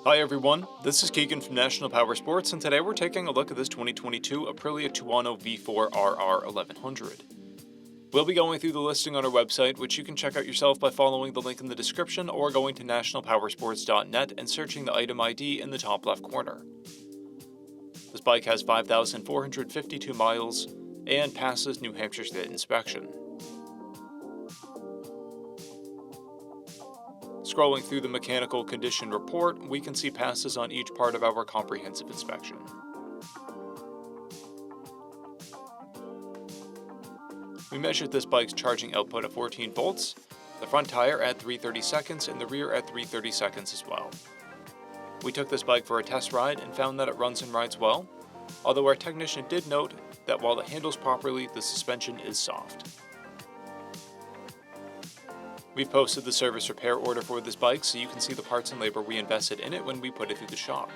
Hi everyone, this is Keegan from National Powersports, and today we're taking a look at this 2022 Aprilia Tuono V4 RR 1100. We'll be going through the listing on our website, which you can check out yourself by following the link in the description or going to nationalpowersports.net and searching the item ID in the top left corner. This bike has 5,452 miles and passes New Hampshire State inspection. Scrolling through the mechanical condition report, we can see passes on each part of our comprehensive inspection. We measured this bike's charging output at 14 volts, the front tire at 330 seconds, and the rear at 330 seconds as well. We took this bike for a test ride and found that it runs and rides well, although our technician did note that while it handles properly, the suspension is soft. We've posted the service repair order for this bike so you can see the parts and labor we invested in it when we put it through the shop.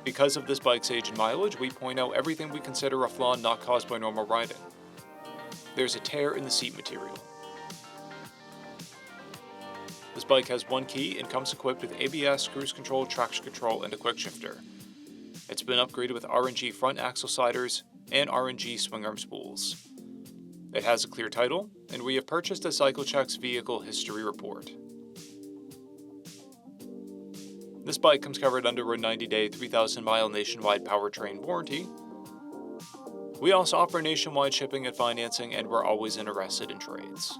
Because of this bike's age and mileage, we point out everything we consider a flaw not caused by normal riding. There's a tear in the seat material. This bike has one key and comes equipped with ABS, cruise control, traction control, and a quick shifter. It's been upgraded with R&G front axle sliders and R&G swing arm spools. It has a clear title, and we have purchased a CycleCheck's vehicle history report. This bike comes covered under a 90-day, 3,000-mile nationwide powertrain warranty. We also offer nationwide shipping and financing, and we're always interested in trades.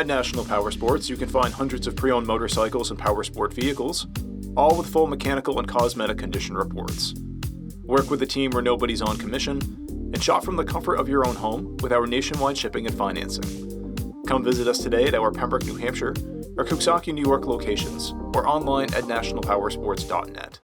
At National Powersports, you can find hundreds of pre-owned motorcycles and powersport vehicles, all with full mechanical and cosmetic condition reports. Work with a team where nobody's on commission, and shop from the comfort of your own home with our nationwide shipping and financing. Come visit us today at our Pembroke, New Hampshire, or Coxsackie, New York locations, or online at nationalpowersports.net.